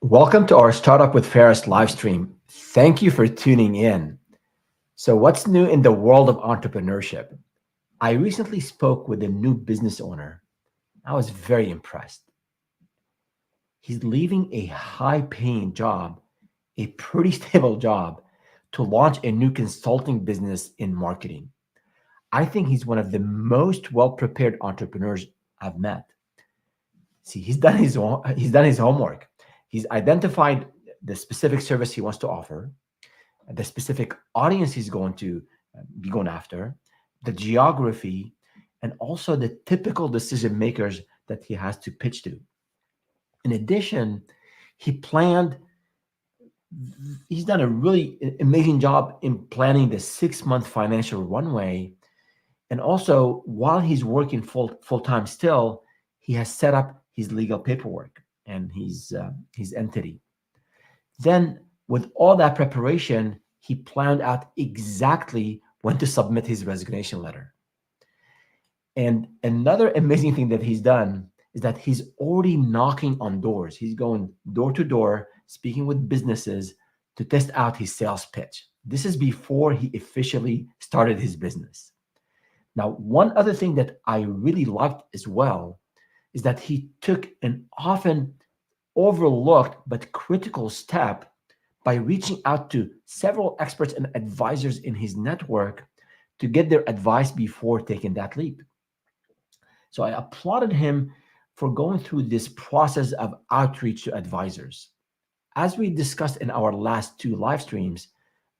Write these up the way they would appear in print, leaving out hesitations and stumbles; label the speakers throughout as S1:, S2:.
S1: Welcome to our Startup with Ferris live stream. Thank you for tuning in. So, what's new in the world of entrepreneurship? I recently spoke with a new business owner. I was very impressed. He's leaving a high paying job, a pretty stable job, to launch a new consulting business in marketing. I think he's one of the most well prepared entrepreneurs I've met. See, he's done his homework. He's identified the specific service he wants to offer, the specific audience he's going to be going after, the geography, and also the typical decision makers that he has to pitch to. In addition, he planned, he's done a really amazing job in planning the 6 month financial runway. And also, while he's working full time still, he has set up his legal paperwork and his entity. Then, with all that preparation, he planned out exactly when to submit his resignation letter. And another amazing thing that he's done is that he's already knocking on doors. He's going door to door, speaking with businesses to test out his sales pitch. This is before he officially started his business. Now, one other thing that I really liked as well is that he took an often overlooked but critical step by reaching out to several experts and advisors in his network to get their advice before taking that leap. So I applauded him for going through this process of outreach to advisors. As we discussed in our last two live streams,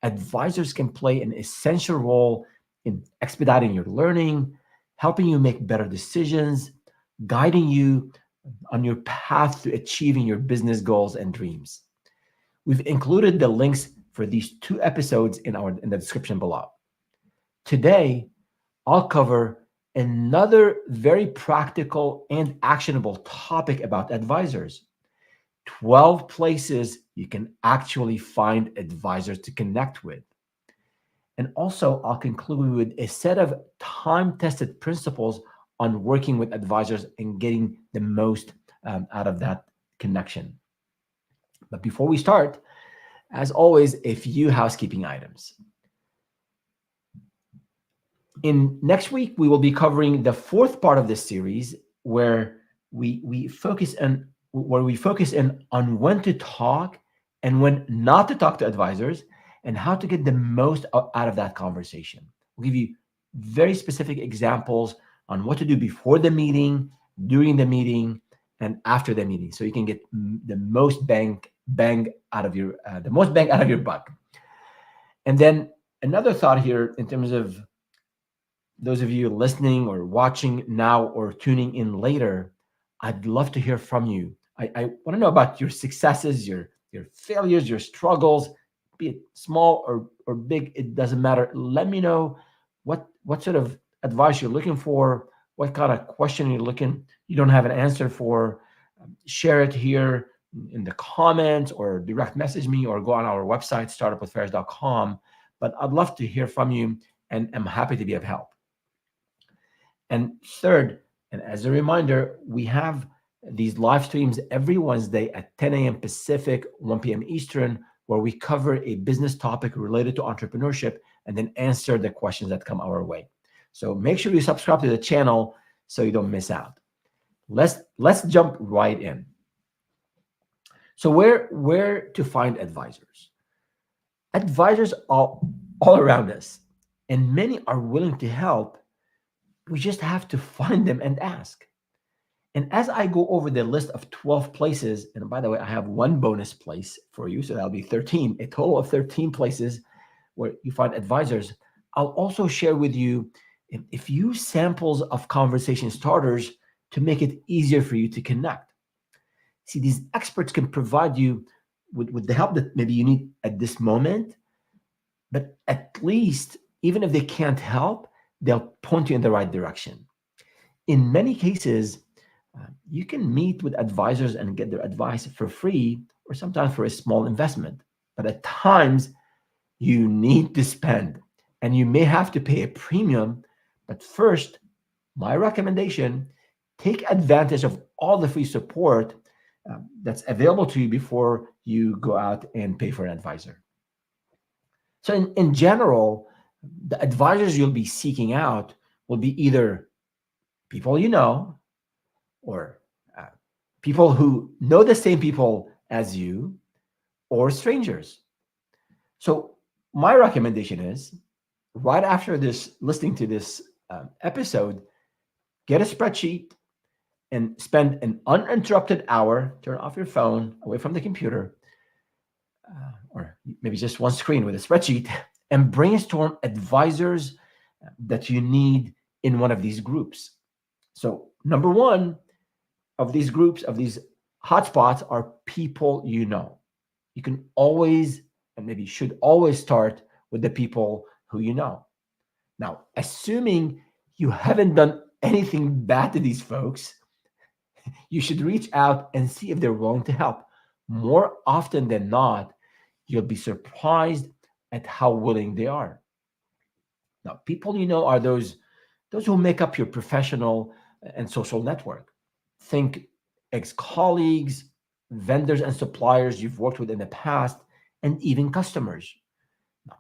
S1: advisors can play an essential role in expediting your learning, helping you make better decisions, guiding you on your path to achieving your business goals and dreams. We've included the links for these two episodes in the description below. Today, I'll cover another very practical and actionable topic about advisors. 12 places you can actually find advisors to connect with. And also, I'll conclude with a set of time-tested principles on working with advisors and getting the most out of that connection. But before we start, as always, a few housekeeping items. In next week, we will be covering the fourth part of this series where we focus in on when to talk and when not to talk to advisors and how to get the most out of that conversation. We'll give you very specific examples on what to do before the meeting, during the meeting, and after the meeting, so you can get the most bang out of your buck. And then another thought here, in terms of those of you listening or watching now or tuning in later, I'd love to hear from you. I want to know about your successes, your failures, your struggles, be it small or big, it doesn't matter. Let me know what sort of advice you're looking for, what kind of question you don't have an answer for. Share it here in the comments or direct message me or go on our website, startupwithferris.com. But I'd love to hear from you and I'm happy to be of help. And third, and as a reminder, we have these live streams every Wednesday at 10 a.m. Pacific, 1 p.m. Eastern, where we cover a business topic related to entrepreneurship and then answer the questions that come our way. So make sure you subscribe to the channel so you don't miss out. Let's jump right in. So where to find advisors? Advisors are all around us, and many are willing to help. We just have to find them and ask. And as I go over the list of 12 places, and by the way, I have one bonus place for you, so that'll be 13, a total of 13 places where you find advisors. I'll also share with you a few samples of conversation starters to make it easier for you to connect. See, these experts can provide you with the help that maybe you need at this moment, but at least, even if they can't help, they'll point you in the right direction. In many cases, you can meet with advisors and get their advice for free or sometimes for a small investment. But at times, you need to spend and you may have to pay a premium. But first, my recommendation, take advantage of all the free support that's available to you before you go out and pay for an advisor. So, in general, the advisors you'll be seeking out will be either people you know or uh, people who know the same people as you or strangers. So, my recommendation is right after this, listening to this episode, get a spreadsheet and spend an uninterrupted hour, turn off your phone, away from the computer, or maybe just one screen with a spreadsheet, and brainstorm advisors that you need in one of these groups. So, number one of these groups, of these hotspots, are people you know. You can always, and maybe should always, start with the people who you know. Now, assuming you haven't done anything bad to these folks, you should reach out and see if they're willing to help. More often than not, you'll be surprised at how willing they are. Now, people you know are those who make up your professional and social network. Think ex-colleagues, vendors and suppliers you've worked with in the past, and even customers. Now,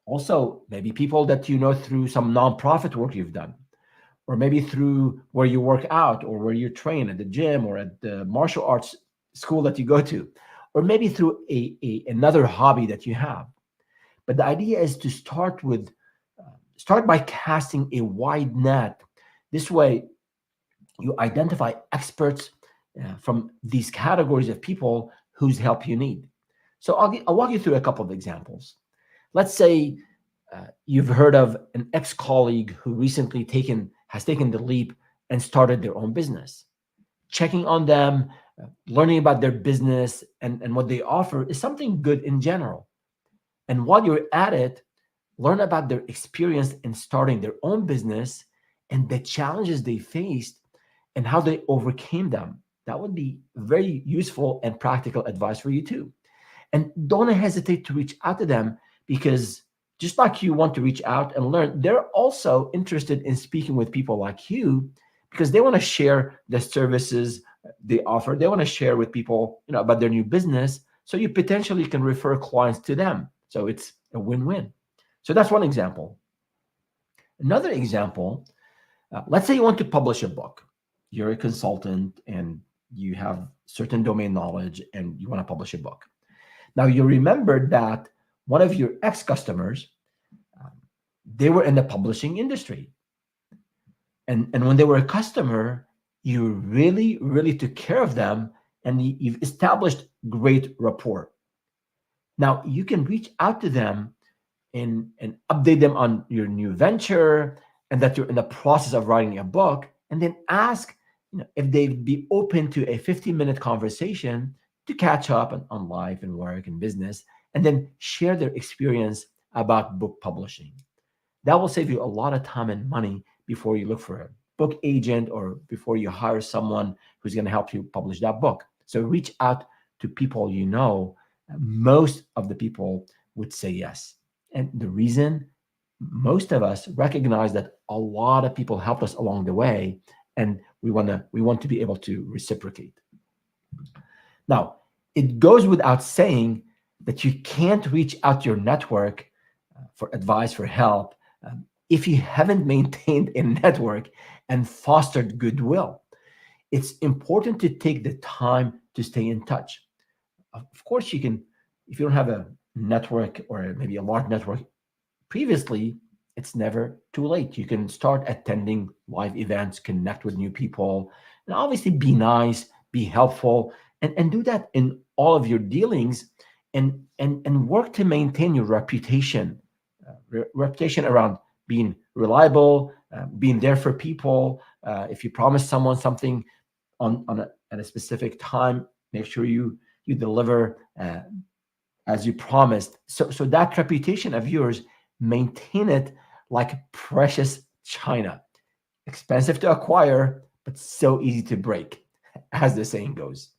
S1: also, maybe people that you know through some nonprofit work you've done, or maybe through where you work out or where you train at the gym or at the martial arts school that you go to, or maybe through another hobby that you have. But the idea is to start by casting a wide net. This way, you identify experts from these categories of people whose help you need. So I'll walk you through a couple of examples. Let's say you've heard of an ex-colleague who recently has taken the leap and started their own business. Checking on them, learning about their business and what they offer is something good in general. And while you're at it, learn about their experience in starting their own business and the challenges they faced and how they overcame them. That would be very useful and practical advice for you too. And don't hesitate to reach out to them, because just like you want to reach out and learn, they're also interested in speaking with people like you, because they want to share the services they offer. They want to share with people, about their new business. So you potentially can refer clients to them. So it's a win-win. So that's one example. Another example, let's say you want to publish a book. You're a consultant and you have certain domain knowledge and you want to publish a book. Now, you remember that one of your ex-customers, they were in the publishing industry. And when they were a customer, you really, really took care of them and you've established great rapport. Now, you can reach out to them and update them on your new venture and that you're in the process of writing a book, and then ask if they'd be open to a 15-minute conversation to catch up on life and work and business, and then share their experience about book publishing. That will save you a lot of time and money before you look for a book agent or before you hire someone who's going to help you publish that book. So reach out to people you know. Most of the people would say yes. And the reason, most of us recognize that a lot of people helped us along the way, and we want to be able to reciprocate. Now, it goes without saying that you can't reach out to your network for advice, for help, if you haven't maintained a network and fostered goodwill. It's important to take the time to stay in touch. Of course, you can, if you don't have a network or maybe a large network previously, it's never too late. You can start attending live events, connect with new people, and obviously be nice, be helpful, and do that in all of your dealings, and work to maintain your reputation, reputation around being reliable, being there for people. If you promise someone something at a specific time, make sure you deliver as you promised. So that reputation of yours, maintain it like precious china. Expensive to acquire, but so easy to break, as the saying goes.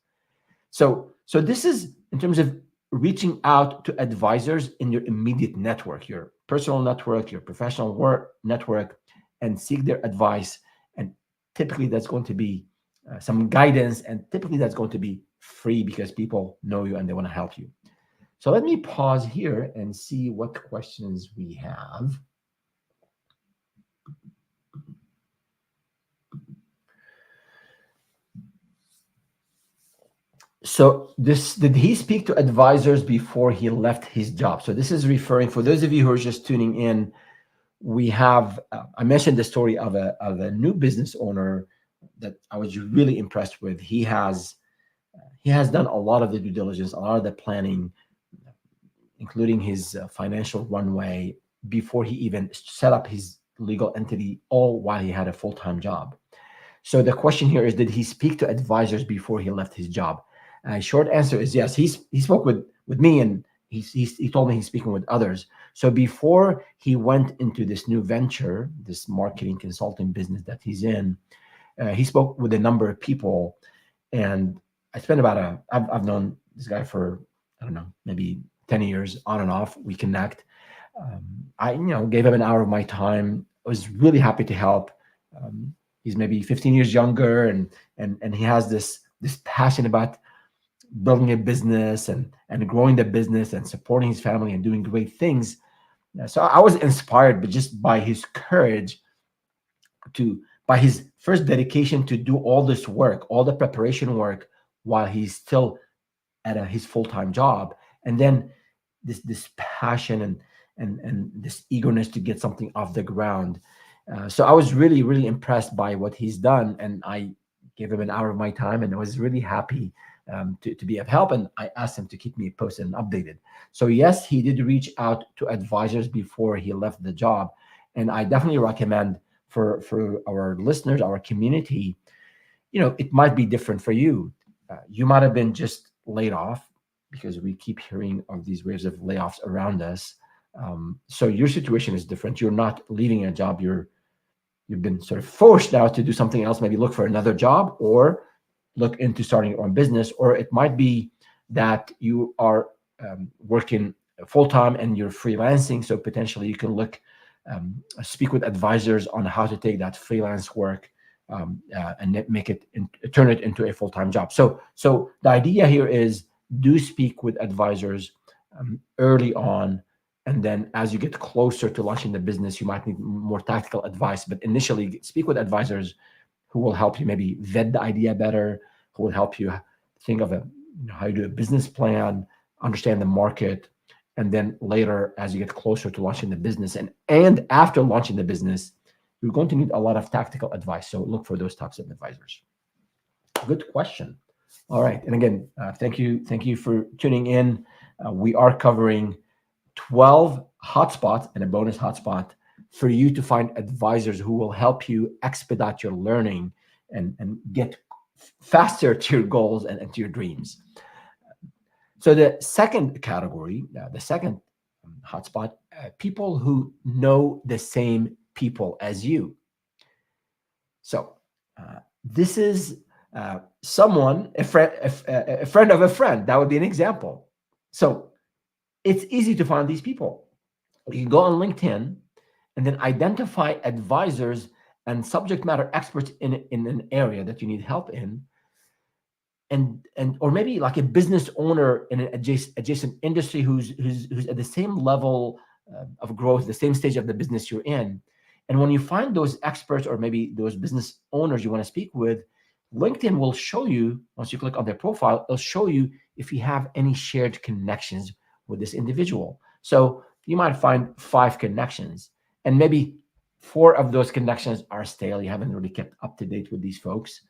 S1: So this is in terms of reaching out to advisors in your immediate network, your personal network, your professional work network, and seek their advice. And typically that's going to be some guidance, and typically that's going to be free because people know you and they want to help you. So let me pause here and see what questions we have. So this, did he speak to advisors before he left his job? So this is referring, for those of you who are just tuning in, we have I mentioned the story of a new business owner that I was really impressed with. He has done a lot of the due diligence, a lot of the planning, including his financial runway before he even set up his legal entity, all while he had a full-time job. So the question here is, did he speak to advisors before he left his job? Short answer is yes. He spoke with me, and he told me he's speaking with others. So before he went into this new venture, this marketing consulting business that he's in, he spoke with a number of people, and I spent about I've known this guy for, I don't know, maybe 10 years on and off. We connect. I gave him an hour of my time. I was really happy to help. He's maybe 15 years younger, and he has this passion about building a business and growing the business and supporting his family and doing great things. So I was inspired, but just by his courage by his first dedication to do all this work, all the preparation work, while he's still at his full-time job, and then this passion and this eagerness to get something off the ground. So I was really, really impressed by what he's done, and I gave him an hour of my time, and I was really happy to be of help. And I asked him to keep me posted and updated. So yes, he did reach out to advisors before he left the job, and I definitely recommend for our listeners, our community. It might be different for you. You might have been just laid off, because we keep hearing of these waves of layoffs around us. So your situation is different. You're not leaving a job. You've been sort of forced now to do something else, maybe look for another job or look into starting your own business. Or it might be that you are working full time and you're freelancing. So potentially you can speak with advisors on how to take that freelance work and turn it into a full time job. So the idea here is, do speak with advisors early on, and then as you get closer to launching the business, you might need more tactical advice. But initially, speak with advisors who will help you maybe vet the idea better, who will help you think of how you do a business plan, understand the market, and then later, as you get closer to launching the business and after launching the business, you're going to need a lot of tactical advice. So look for those types of advisors. Good question. All right. And again, thank you for tuning in. We are covering 12 hotspots and a bonus hotspot for you to find advisors who will help you expedite your learning and get faster to your goals and to your dreams. So the second category, the second hotspot, people who know the same people as you. So this is someone, a friend of a friend. That would be an example. So it's easy to find these people. You can go on LinkedIn and then identify advisors and subject matter experts in an area that you need help in, and or maybe like a business owner in an adjacent industry who's at the same level of growth, the same stage of the business you're in. And when you find those experts or maybe those business owners you want to speak with, LinkedIn will show you, once you click on their profile, it'll show you if you have any shared connections with this individual. So you might find 5 connections, and maybe 4 of those connections are stale. You haven't really kept up to date with these folks.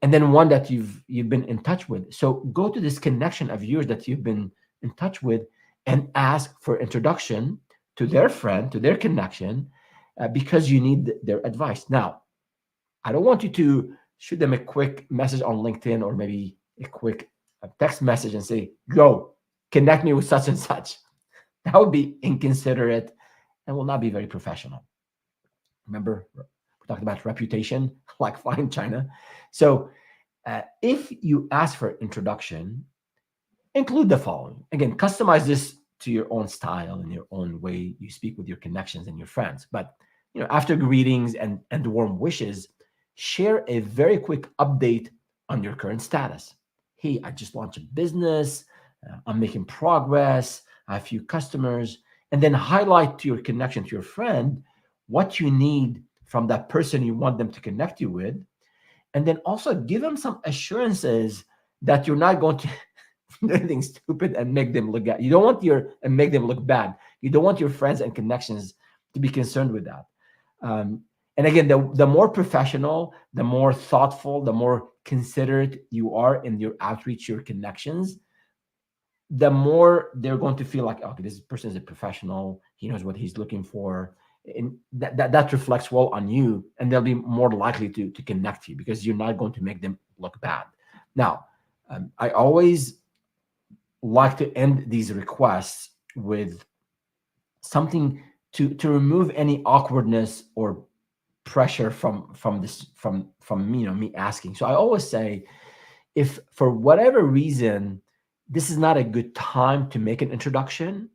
S1: And then one that you've been in touch with. So go to this connection of yours that you've been in touch with and ask for introduction to their friend, to their connection, because you need their advice. Now, I don't want you to shoot them a quick message on LinkedIn or maybe a quick text message and say, "Go, connect me with such and such." That would be inconsiderate and will not be very professional. Remember, we talked about reputation, like fine china. So if you ask for introduction, include the following. Again, customize this to your own style and your own way you speak with your connections and your friends. But after greetings and warm wishes, Share a very quick update on your current status. Hey, I just launched a business. I'm making progress. I have a few customers. And then highlight to your connection to your friend what you need from that person you want them to connect you with. And then also give them some assurances that you're not going to do anything stupid and make them look bad. You don't want your and make them look bad. You don't want your friends and connections to be concerned with that. Um, and again, the more professional, the more thoughtful, the more considerate you are in your outreach, your connections, the more they're going to feel like, okay, this person is a professional. He knows what he's looking for. And that reflects well on you, and they'll be more likely to connect you because you're not going to make them look bad. Now, I always like to end these requests with something to remove any awkwardness or pressure from this from me asking. So I always say, if for whatever reason this is not a good time to make an introduction,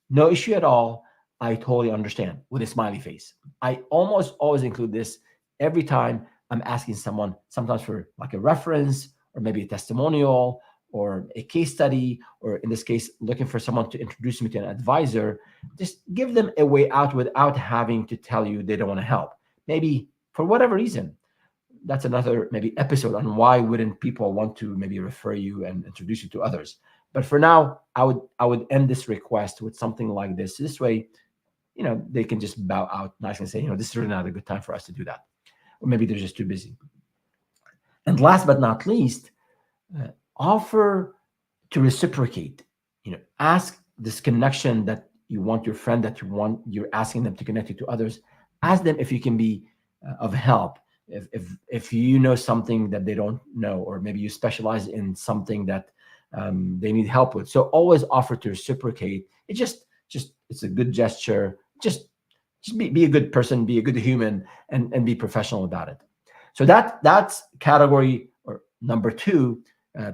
S1: no issue at all. I totally understand, with a smiley face. I almost always include this every time I'm asking someone, sometimes for like a reference or maybe a testimonial or a case study, or in this case, looking for someone to introduce me to an advisor. Just give them a way out without having to tell you they don't want to help. Maybe for whatever reason. That's another maybe episode on why wouldn't people want to maybe refer you and introduce you to others. But for now, I would end this request with something like this. This way, they can just bow out nicely and say, this is really not a good time for us to do that. Or maybe they're just too busy. And last but not least, uh, offer to reciprocate. Ask this connection that you want your friend, that you're asking them to connect you to others. Ask them if you can be of help. If you know something that they don't know, or maybe you specialize in something that they need help with. So always offer to reciprocate. It's a good gesture. Just be a good person, be a good human, and be professional about it. So that's category or number two,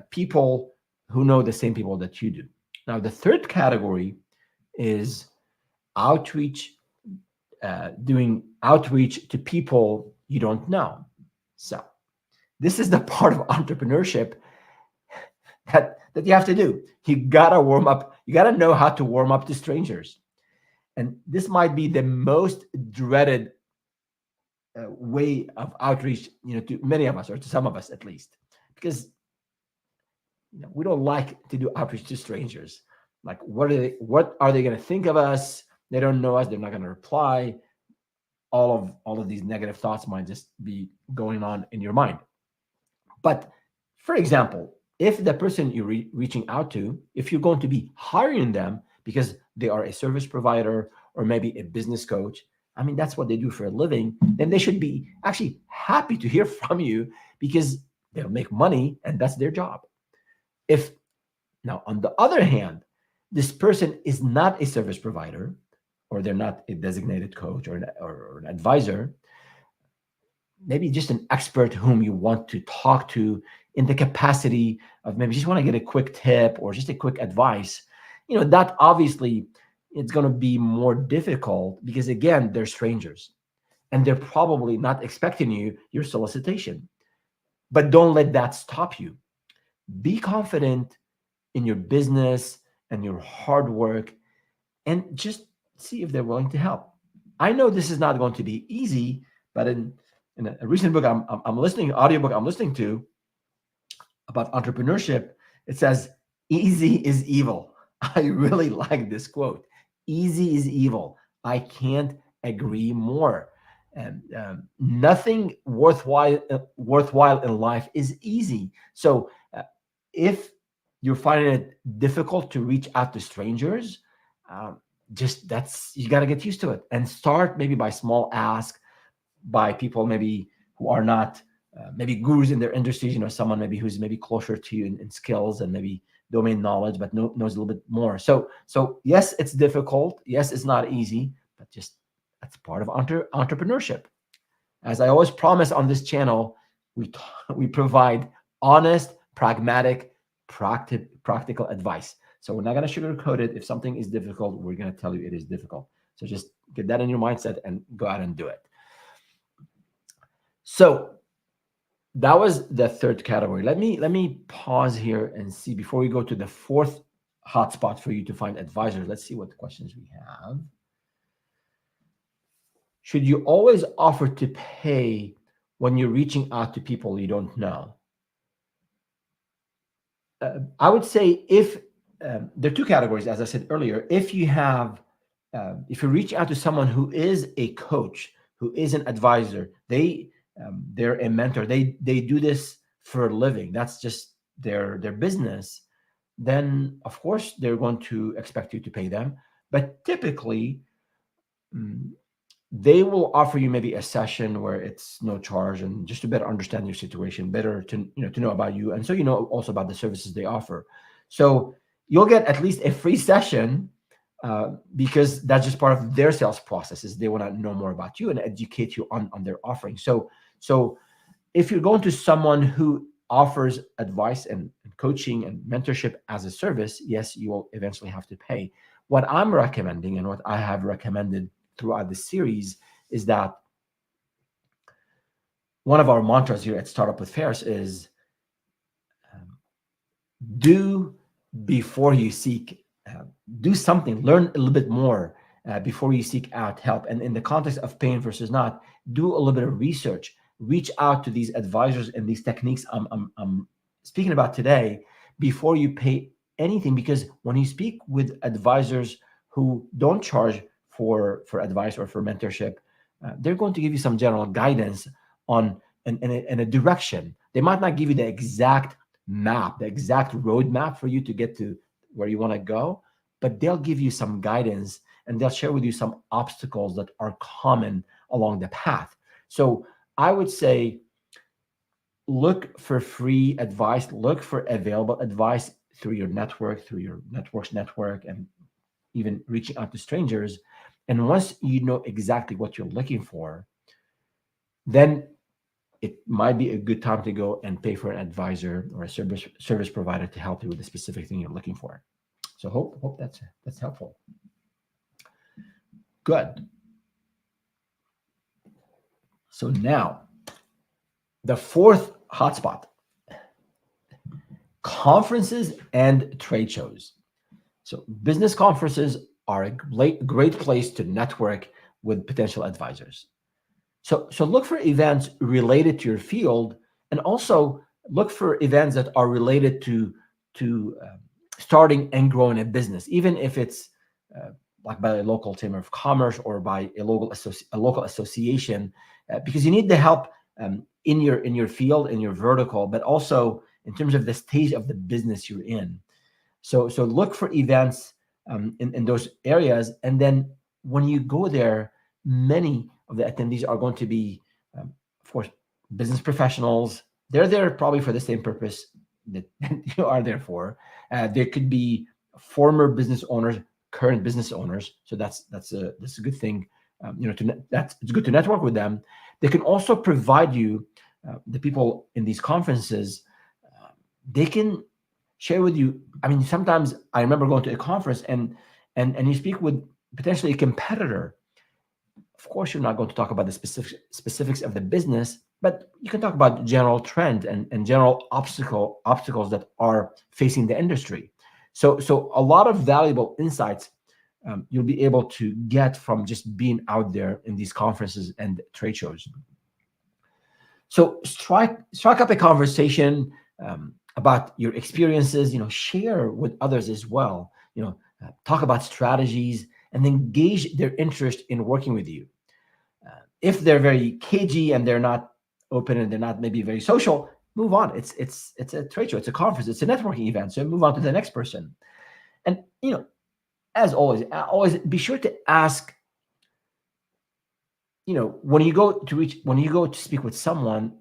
S1: people who know the same people that you do. Now the third category is outreach, doing outreach to people you don't know. So this is the part of entrepreneurship that you have to do. You gotta warm up. You gotta know how to warm up to strangers, and this might be the most dreaded way of outreach, to many of us, or to some of us at least, because we don't like to do outreach to strangers. Like, what are they going to think of us? They don't know us. They're not going to reply. All of these negative thoughts might just be going on in your mind. But for example, if the person you're reaching out to, if you're going to be hiring them because they are a service provider or maybe a business coach, I mean, that's what they do for a living, then they should be actually happy to hear from you, because they'll make money and that's their job. If Now, on the other hand, this person is not a service provider, or they're not a designated coach or an advisor, maybe just an expert whom you want to talk to in the capacity of maybe just want to get a quick tip or just a quick advice, that obviously it's going to be more difficult, because again, they're strangers and they're probably not expecting your solicitation. But don't let that stop you. Be confident in your business and your hard work, and just see if they're willing to help. I know this is not going to be easy, but in a recent book I'm listening, audiobook I'm listening to about entrepreneurship, it says, easy is evil. I really like this quote. Easy is evil. I can't agree more. And nothing worthwhile in life is easy. So if you're finding it difficult to reach out to strangers, um, just that's you got to get used to it, and start maybe by small ask, by people maybe who are not maybe gurus in their industries. Someone maybe who's maybe closer to you in skills and maybe domain knowledge, but knows a little bit more. So yes, it's difficult. Yes, it's not easy, but just that's part of entrepreneurship. As I always promise on this channel, we provide honest, pragmatic, practical advice. So we're not going to sugarcoat it. If something is difficult, we're going to tell you it is difficult. So just get that in your mindset and go out and do it. So That was the third category. Let me pause here and see before we go to the fourth hotspot for you to find advisors. Let's see what questions we have. Should you always offer to pay when you're reaching out to people you don't know? I would say if there are two categories, as I said earlier. If you have, if you reach out to someone who is a coach, who is an advisor, they're a mentor. They do this for a living. That's just their business. Then of course they're going to expect you to pay them. But typically, mm, they will offer you maybe a session where it's no charge, and just to better understand your situation, better to to know about you, and so also about the services they offer. So you'll get at least a free session, because that's just part of their sales process. Is they want to know more about you and educate you on their offering. So if you're going to someone who offers advice and coaching and mentorship as a service, yes, you will eventually have to pay. What I'm recommending and what I have recommended throughout the series is that one of our mantras here at Startup with Ferris is, um, do before you seek. Do something, learn a little bit more before you seek out help. And in the context of paying versus not, do a little bit of research. Reach out to these advisors and these techniques I'm speaking about today before you pay anything. Because when you speak with advisors who don't charge for advice or for mentorship, they're going to give you some general guidance on and a direction. They might not give you the exact map, the exact roadmap for you to get to where you want to go, but they'll give you some guidance and they'll share with you some obstacles that are common along the path. So I would say, look for free advice, look for available advice through your network, through your network's network, and even reaching out to strangers. And once you know exactly what you're looking for, then it might be a good time to go and pay for an advisor or a service provider to help you with the specific thing you're looking for. So hope that's helpful. Good. So now the fourth hotspot: conferences and trade shows. So business conferences are a great place to network with potential advisors. So look for events related to your field, and also look for events that are related to starting and growing a business, even if it's uh, like by a local chamber of commerce or by a local association, because you need the help in your field, in your vertical, but also in terms of the stage of the business you're in. So look for events in those areas, and then when you go there, many of the attendees are going to be, of course, business professionals. They're there probably for the same purpose that you are there for. There could be former business owners, current business owners. So that's a good thing. That's it's good to network with them. They can also provide you, the people in these conferences. They can share with you. I mean, sometimes I remember going to a conference, and you speak with potentially a competitor. Of course, you're not going to talk about the specifics of the business, but you can talk about general trend and general obstacles that are facing the industry. So a lot of valuable insights you'll be able to get from just being out there in these conferences and trade shows. So strike up a conversation about your experiences. Share with others as well. Talk about strategies and then gauge their interest in working with you. If they're very cagey and they're not open and they're not maybe very social, move on. It's a trade show, it's a conference, it's a networking event. So move on to the next person. And as always be sure to ask. When you go to speak with someone,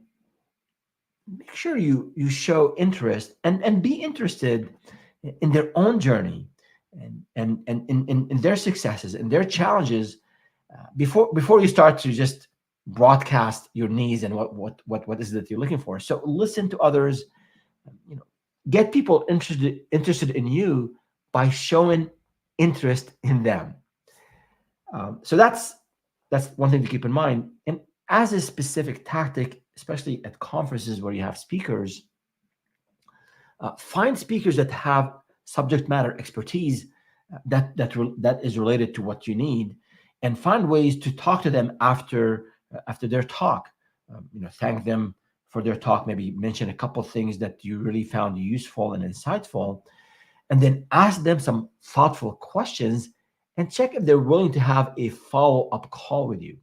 S1: make sure you show interest and be interested in their own journey and in their successes and their challenges, before you start to just broadcast your needs and what is it that you're looking for. So listen to others, you know get people interested in you by showing interest in them. So that's one thing to keep in mind. And as a specific tactic, especially at conferences where you have speakers, find speakers that have subject matter expertise that is related to what you need, and find ways to talk to them after their talk. Thank them for their talk. Maybe mention a couple things that you really found useful and insightful, and then ask them some thoughtful questions and check if they're willing to have a follow-up call with you.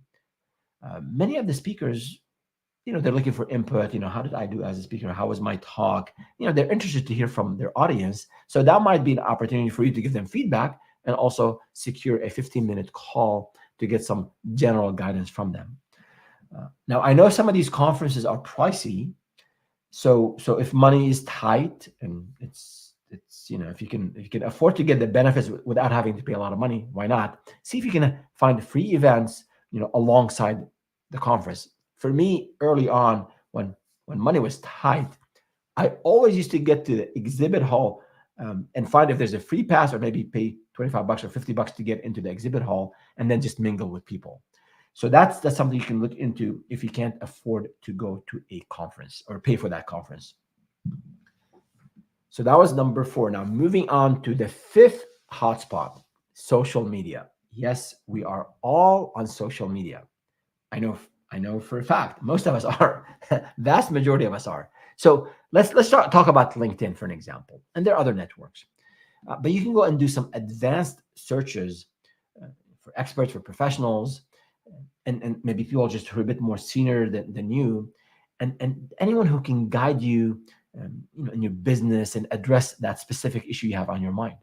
S1: Many of the speakers, they're looking for input. How did I do as a speaker? How was my talk? They're interested to hear from their audience. So that might be an opportunity for you to give them feedback and also secure a 15-minute call to get some general guidance from them. Now, I know some of these conferences are pricey. So if money is tight and if you can afford to get the benefits without having to pay a lot of money, why not? See if you can find free events, alongside the conference. For me, early on, when money was tight, I always used to get to the exhibit hall, and find if there's a free pass, or maybe pay $25 or $50 to get into the exhibit hall, and then just mingle with people. So that's something you can look into if you can't afford to go to a conference or pay for that conference. So that was number 4. Now moving on to the 5th hotspot, social media. Yes, we are all on social media. I know for a fact most of us are. Vast majority of us are. So let's talk about LinkedIn for an example, and there are other networks. But you can go and do some advanced searches for experts, for professionals, and maybe people just who are a bit more senior than you, and anyone who can guide you, in your business and address that specific issue you have on your mind.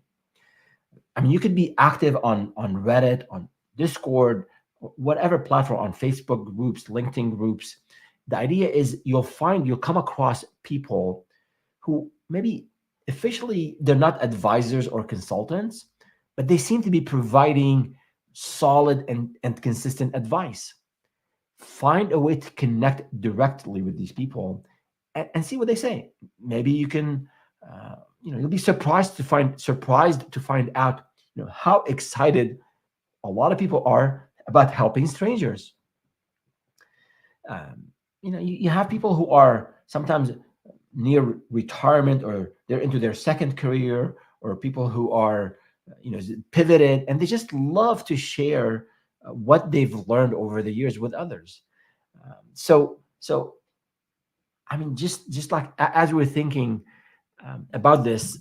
S1: I mean, you could be active on Reddit, on Discord, whatever platform, on Facebook groups, LinkedIn groups. The idea is you'll come across people who maybe officially they're not advisors or consultants, but they seem to be providing solid and consistent advice. Find a way to connect directly with these people and see what they say. Maybe you can, you'll be surprised to find out, how excited a lot of people are about helping strangers. You have people who are sometimes near retirement, or they're into their second career, or people who are, pivoted, and they just love to share what they've learned over the years with others. So I mean, just like as we're thinking about this,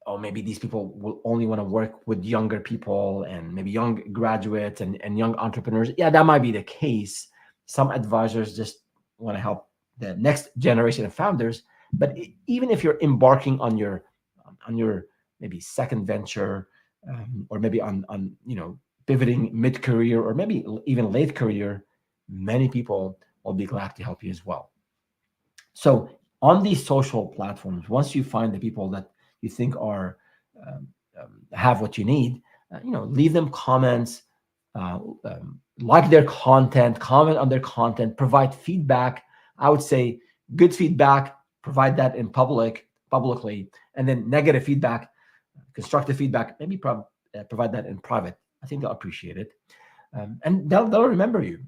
S1: or maybe these people will only want to work with younger people and maybe young graduates and young entrepreneurs. Yeah, that might be the case. Some advisors just want to help the next generation of founders. But even if you're embarking on your maybe second venture, or maybe on pivoting mid-career, or maybe even late career, many people will be glad to help you as well. So on these social platforms, once you find the people that you think are have what you need, leave them comments, like their content, comment on their content, provide feedback. I would say good feedback, provide that publicly, and then negative feedback, constructive feedback, maybe provide that in private. I think they'll appreciate it, and they'll remember you.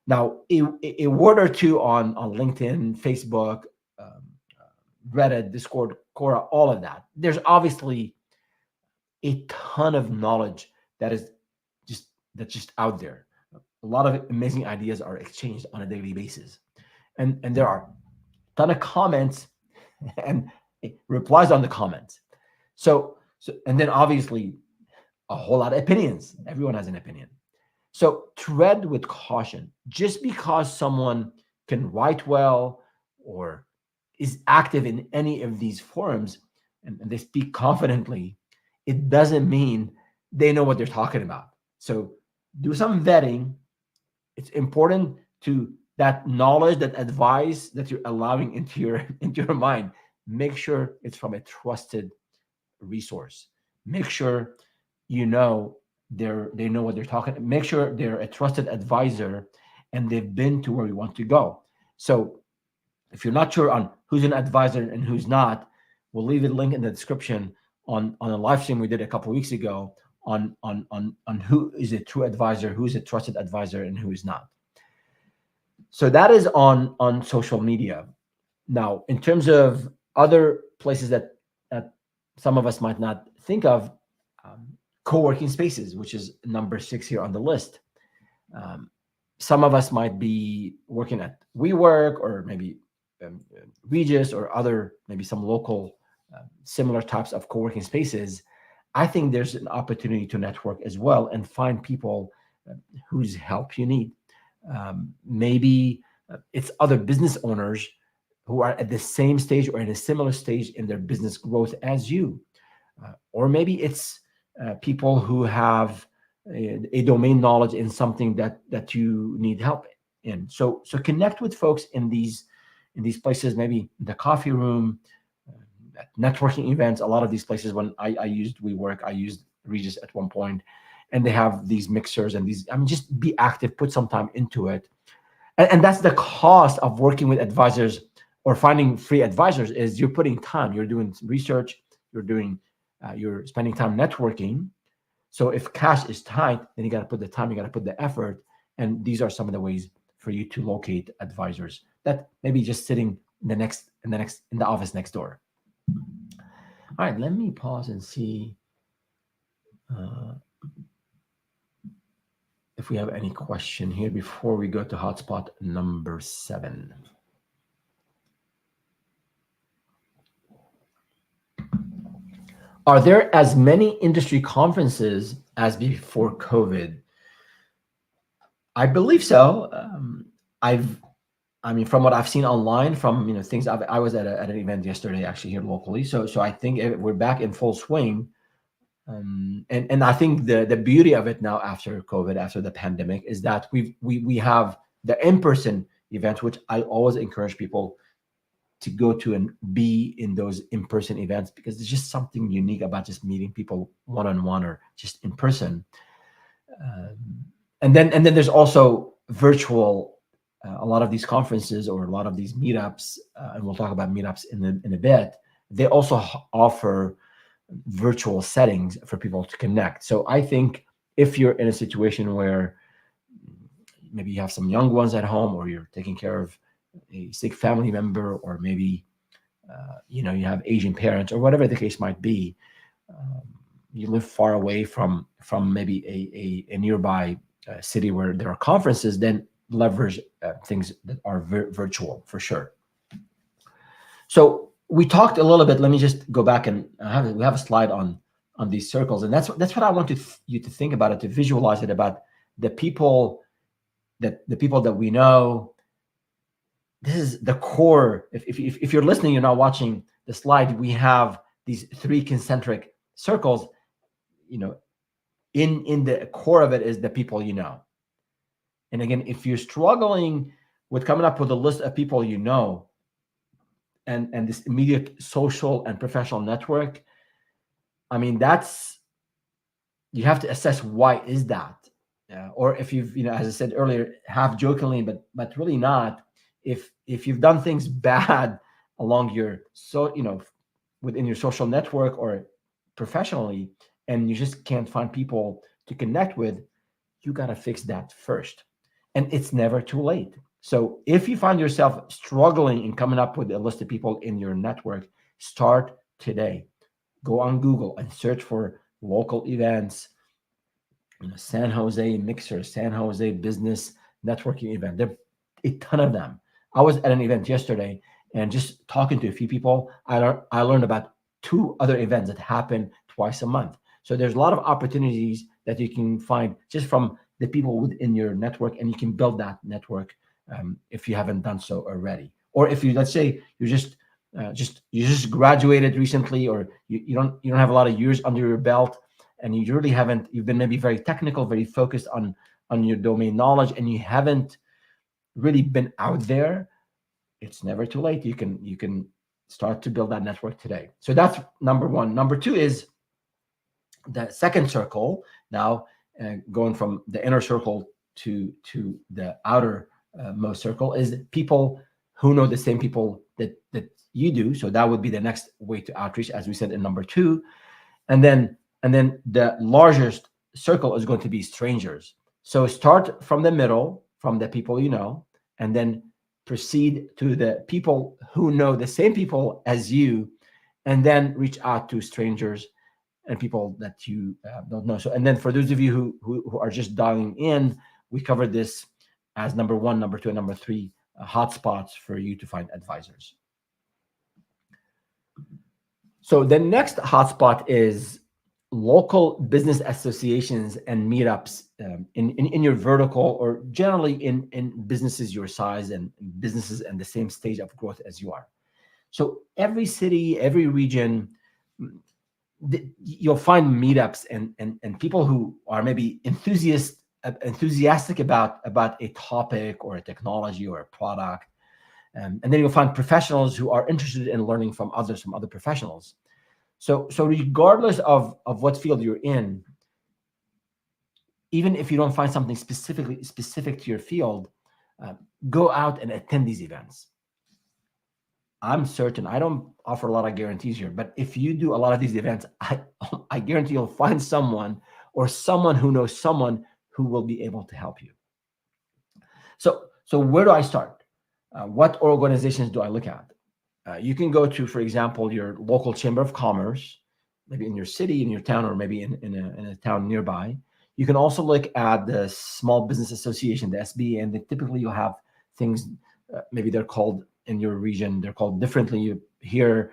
S1: Now, a word or two on LinkedIn, Facebook, Reddit, Discord, Quora, all of that. There's obviously a ton of knowledge that's just out there. A lot of amazing ideas are exchanged on a daily basis, and there are a ton of comments and replies on the comments. So and then obviously a whole lot of opinions. Everyone has an opinion. So tread with caution. Just because someone can write well or is active in any of these forums and they speak confidently, it doesn't mean they know what they're talking about. So do some vetting. It's important to that knowledge, that advice that you're allowing into your mind. Make sure it's from a trusted resource. Make sure they know what they're talking. Make sure they're a trusted advisor and they've been to where you want to go. So if you're not sure on who's an advisor and who's not, we'll leave a link in the description on a live stream we did a couple of weeks ago on who is a true advisor, who is a trusted advisor, and who is not. So that is on social media. Now, in terms of other places that some of us might not think of, um, co-working spaces, which is number 6 here on the list. Um, some of us might be working at WeWork or maybe Regis or other, maybe some local similar types of co-working spaces. I think there's an opportunity to network as well and find people uh, whose help you need. Maybe it's other business owners who are at the same stage or in a similar stage in their business growth as you. Or maybe it's people who have a domain knowledge in something that you need help in. So connect with folks in these places, maybe the coffee room, at networking events. A lot of these places, when I used WeWork, I used Regis at one point, and they have these mixers and these. I mean, just be active, put some time into it, and that's the cost of working with advisors or finding free advisors. Is you're putting time, you're doing some research, you're spending time networking. So if cash is tight, then you got to put the time, you got to put the effort, and these are some of the ways for you to locate advisors that maybe just sitting in the office next door. All right, let me pause and see uh, if we have any question here before we go to hotspot number 7. Are there as many industry conferences as before COVID? I believe so. I've, I mean, from what I've seen online, from things I was at an event yesterday, actually here locally. So I think we're back in full swing. And I think the beauty of it now after COVID, after the pandemic, is that we have the in-person events, which I always encourage people to go to and be in those in-person events, because there's just something unique about just meeting people one-on-one or just in person. And then there's also virtual. A lot of these conferences or a lot of these meetups, and we'll talk about meetups in a bit. They also offer virtual settings for people to connect. So I think if you're in a situation where maybe you have some young ones at home, or you're taking care of a sick family member, or maybe you have Asian parents, or whatever the case might be, um, you live far away from maybe a nearby city where there are conferences, then leverage things that are virtual for sure. So we talked a little bit. Let me just go back and we have a slide on these circles, and that's what I want you to think about it, to visualize it, about the people that we know. This is the core. If you're listening, you're not watching the slide. We have these 3 concentric circles. In the core of it is the people you know. And again, if you're struggling with coming up with a list of people you know, and this immediate social and professional network, I mean, you have to assess, why is that? Or if you've, as I said earlier, half jokingly, but really not, if you've done things bad along your within your social network or professionally, and you just can't find people to connect with, you got to fix that first. And it's never too late. So if you find yourself struggling in coming up with a list of people in your network, start today. Go on Google and search for local events, San Jose Mixer, San Jose Business Networking Event. There are a ton of them. I was at an event yesterday, and just talking to a few people, I learned about 2 other events that happen twice a month. So there's a lot of opportunities that you can find just from the people within your network, and you can build that network if you haven't done so already. Or if you, let's say, you just graduated recently, or you don't have a lot of years under your belt, and you really haven't, you've been maybe very technical, very focused on your domain knowledge, and you haven't really been out there, it's never too late. You can start to build that network today. So that's number 1. Number 2 is the second circle. Now, going from the inner circle to the outer most circle, is people who know the same people that you do. So that would be the next way to outreach, as we said in number 2. And then the largest circle is going to be strangers. So start from the middle, from the people you know, and then proceed to the people who know the same people as you, and then reach out to strangers and people that you don't know. So, and then for those of you who are just dialing in, we covered this as number one, number two, and number three hotspots for you to find advisors. So the next hotspot is local business associations and meetups in your vertical, or generally in businesses your size and businesses and the same stage of growth as you are. So every city, every region, you'll find meetups and people who are maybe enthusiastic about a topic or a technology or a product. And then you'll find professionals who are interested in learning from others, from other professionals. So regardless of what field you're in, even if you don't find something specific to your field, go out and attend these events. I'm certain, I don't offer a lot of guarantees here, but if you do a lot of these events, I guarantee you'll find someone or someone who knows someone who will be able to help you. So where do I start? What organizations do I look at? You can go to, for example, your local chamber of commerce, maybe in your city, in your town, or maybe in a town nearby. You can also look at the Small Business Association, the SB, and typically you'll have things, maybe they're called in your region, they're called differently. Here,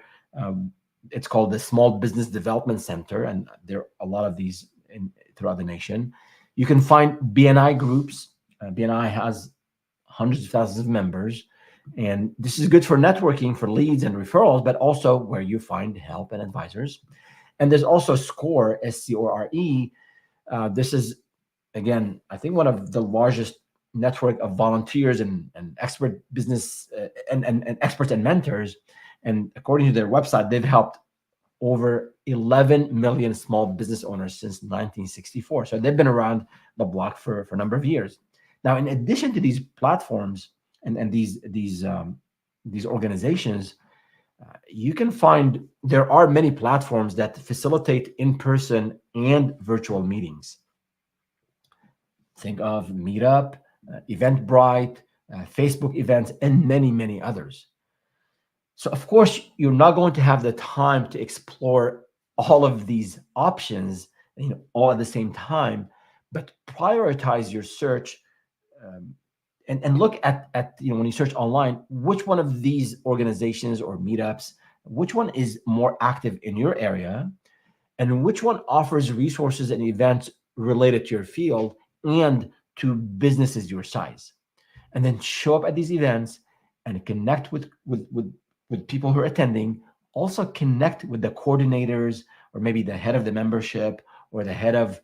S1: it's called the Small Business Development Center, and there are a lot of these throughout the nation. You can find BNI groups. BNI has hundreds of thousands of members, and this is good for networking, for leads and referrals, but also where you find help and advisors. And there's also SCORE, SCORE. This is, again, I think one of the largest network of volunteers and expert business and experts and mentors. And according to their website, they've helped over 11 million small business owners since 1964. So they've been around the block for a number of years. Now, in addition to these platforms and these organizations, you can find there are many platforms that facilitate in-person and virtual meetings. Think of Meetup, Eventbrite, Facebook events, and many others. So of course, you're not going to have the time to explore all of these options, all at the same time, but prioritize your search and look at when you search online, which one of these organizations or meetups, which one is more active in your area, and which one offers resources and events related to your field and to businesses your size. And then show up at these events and connect with people who are attending. Also connect with the coordinators, or maybe the head of the membership, or the head of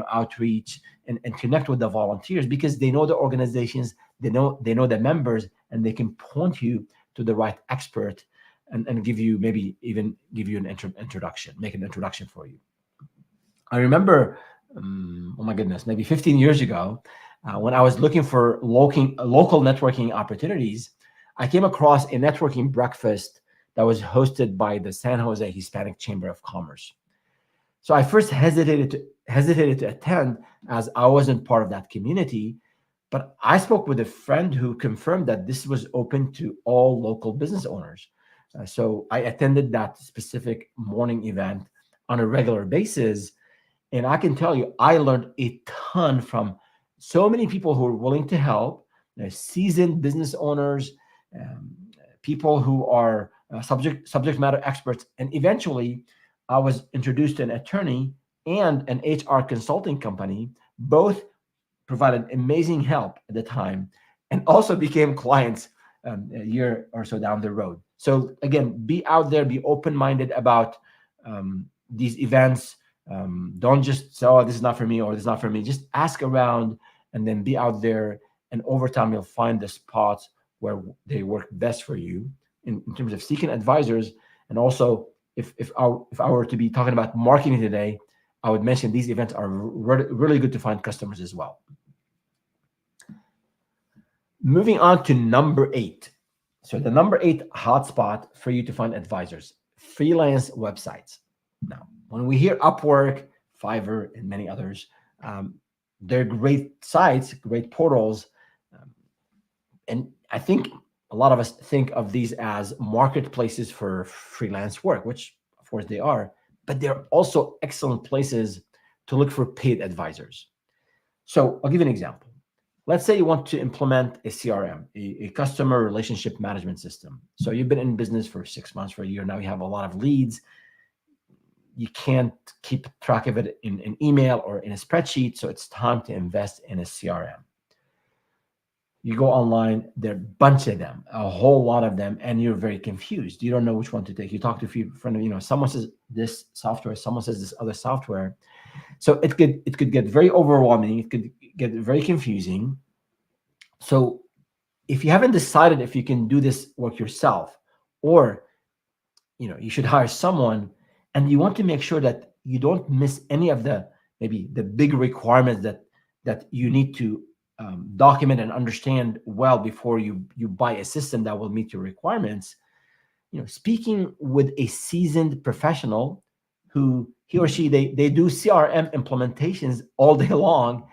S1: outreach, and connect with the volunteers, because they know the organizations, they know the members, and they can point you to the right expert and give you, maybe even give you an introduction, make an introduction for you. I remember, oh my goodness, maybe 15 years ago, when I was looking for local networking opportunities, I came across a networking breakfast that was hosted by the San Jose Hispanic Chamber of Commerce. So I first hesitated to attend, as I wasn't part of that community, but I spoke with a friend who confirmed that this was open to all local business owners. So I attended that specific morning event on a regular basis, and I can tell you, I learned a ton from so many people who are willing to help, seasoned business owners, people who are subject matter experts. And eventually, I was introduced to an attorney and an HR consulting company. Both provided amazing help at the time, and also became clients a year or so down the road. So again, be out there, be open-minded about these events. Don't just say, oh, this is not for me, or this is not for me. Just ask around, and then be out there. And over time, you'll find the spots where they work best for you in terms of seeking advisors. And also, if I were to be talking about marketing today, I would mention these events are really good to find customers as well. Moving on to number 8. So the number 8 hotspot for you to find advisors: freelance websites. Now, when we hear Upwork, Fiverr, and many others, they're great sites, great portals. And I think a lot of us think of these as marketplaces for freelance work, which of course they are, but they're also excellent places to look for paid advisors. So I'll give you an example. Let's say you want to implement a CRM, a customer relationship management system. So you've been in business for 6 months, for a year now, you have a lot of leads. You can't keep track of it in an email or in a spreadsheet. So it's time to invest in a CRM. You go online, there are a bunch of them, a whole lot of them, and you're very confused. You don't know which one to take. You talk to a few friends, someone says this software, someone says this other software. So it could get very overwhelming. It could get very confusing. So if you haven't decided if you can do this work yourself, or you should hire someone, and you want to make sure that you don't miss any of the maybe the big requirements that you need to document and understand well before you buy a system that will meet your requirements. Speaking with a seasoned professional who he or she they do CRM implementations all day long,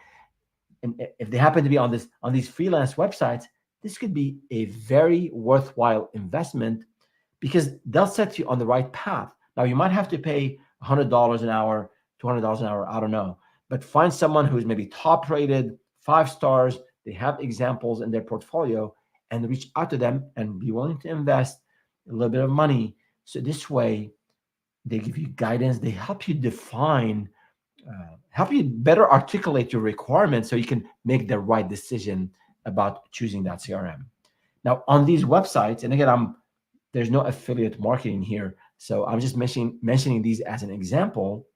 S1: and if they happen to be on these freelance websites, this could be a very worthwhile investment because they'll set you on the right path. Now, you might have to pay $100 an hour, $200 an hour, I don't know, but find someone who's maybe top rated, 5 stars, they have examples in their portfolio, and reach out to them and be willing to invest a little bit of money. So this way, they give you guidance, they help you define, help you better articulate your requirements so you can make the right decision about choosing that CRM. Now, on these websites, and again, there's no affiliate marketing here, so I'm just mentioning these as an example.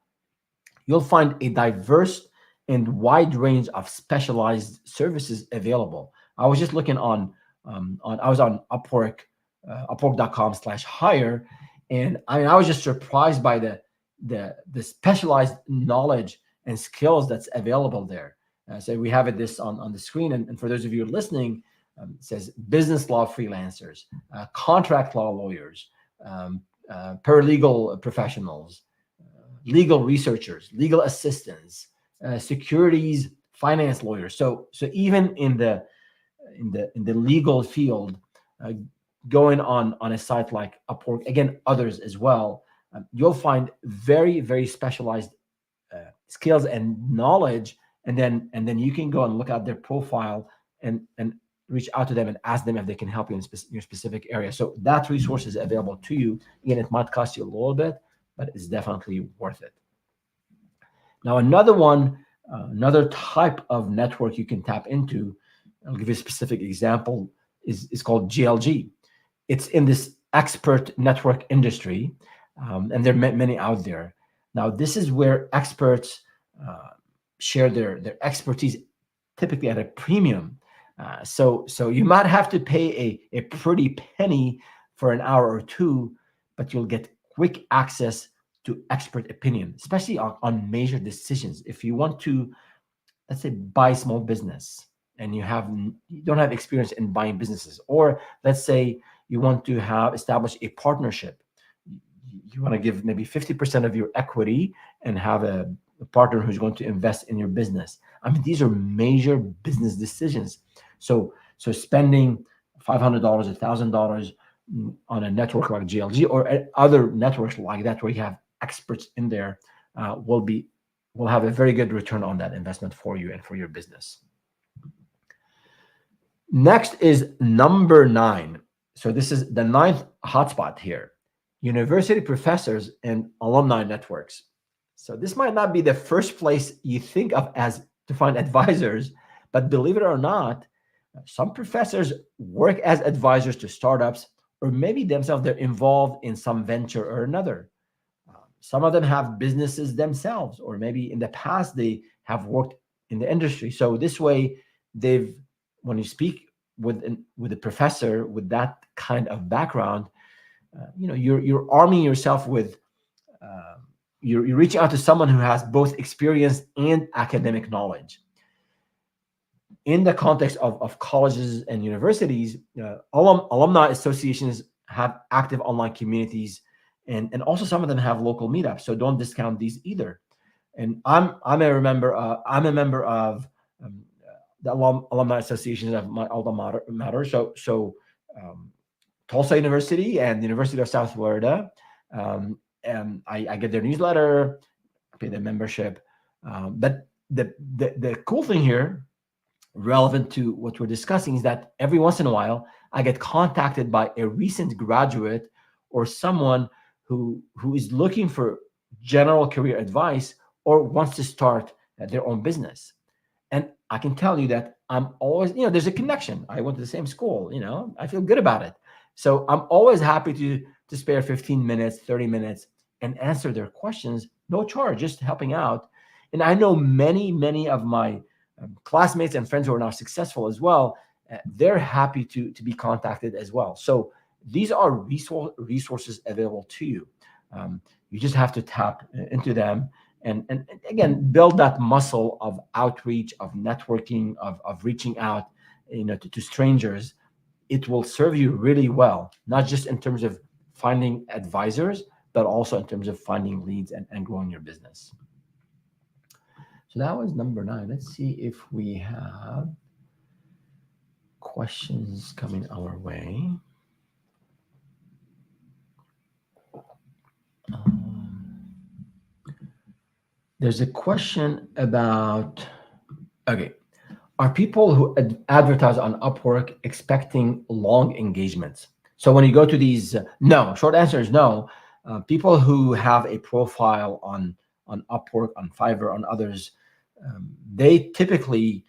S1: You'll find a diverse and wide range of specialized services available. I was just looking I was on Upwork, upwork.com/hire, and I was just surprised by the specialized knowledge and skills that's available there. So we have this on the screen, and for those of you listening, it says business law freelancers, contract law lawyers, paralegal professionals, legal researchers, legal assistants, securities finance lawyers. So even in the legal field, uh, going on a site like Upwork, again, others as well, you'll find very, very specialized skills and knowledge, and then you can go and look at their profile and reach out to them and ask them if they can help you in your specific area. So that resource is available to you. Again, it might cost you a little bit, but it's definitely worth it. Now, another type of network you can tap into, I'll give you a specific example, is called GLG. It's in this expert network industry, and there are many out there. Now, this is where experts share their expertise, typically at a premium. So you might have to pay a pretty penny for an hour or two, but you'll get quick access to expert opinion, especially on major decisions. If you want to, let's say, buy a small business and you don't have experience in buying businesses, or let's say you want to establish a partnership. You want to give maybe 50% of your equity and have a partner who's going to invest in your business. I mean, these are major business decisions. So spending $500, $1,000 on a network like GLG or other networks like that where you have experts in there will have a very good return on that investment for you and for your business. Next is number 9. So this is the 9th hotspot here: university professors and alumni networks. So this might not be the first place you think of as to find advisors, but believe it or not, some professors work as advisors to startups, or maybe themselves they're involved in some venture or another. Some of them have businesses themselves, or maybe in the past they have worked in the industry. So this way, when you speak with a professor with that kind of background, you're arming yourself with you're reaching out to someone who has both experience and academic knowledge. In the context of colleges and universities, alumni associations have active online communities, and also some of them have local meetups. So don't discount these either. And I'm a member of the alumni associations of my alma mater. Um, Tulsa University and the University of South Florida. And I get their newsletter, pay their membership. But the cool thing here, relevant to what we're discussing, is that every once in a while I get contacted by a recent graduate or someone who is looking for general career advice or wants to start their own business. And I can tell you that I'm always, there's a connection. I went to the same school, I feel good about it. So I'm always happy to spare 15 minutes, 30 minutes and answer their questions, no charge, just helping out. And I know many of my classmates and friends who are now successful as well. They're happy to be contacted as well. So these are resources available to you. You just have to tap into them and again build that muscle of outreach, of networking, of reaching out, to strangers. It will serve you really well, not just in terms of finding advisors, but also in terms of finding leads and growing your business. So that was number 9. Let's see if we have questions coming our way. There's a question about, okay, are people who advertise on Upwork expecting long engagements? So when you go to these, no, short answer is no. People who have a profile on Upwork, on Fiverr, on others, they typically,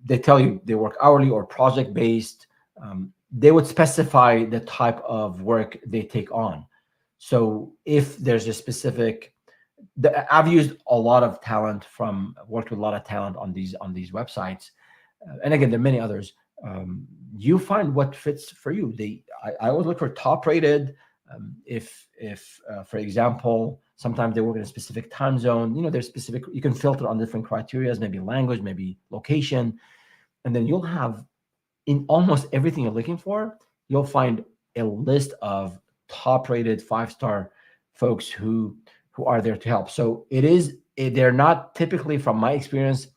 S1: they tell you they work hourly or project based. They would specify the type of work they take on. So if there's a specific, I've used a lot of talent worked with a lot of talent on these websites, and again there are many others. You find what fits for you. I always look for top rated. If for example, sometimes they work in a specific time zone. There's specific. You can filter on different criteria, maybe language, maybe location, and then you'll have in almost everything you're looking for. You'll find a list of top rated 5-star folks who are there to help. So they're not typically, from my experience,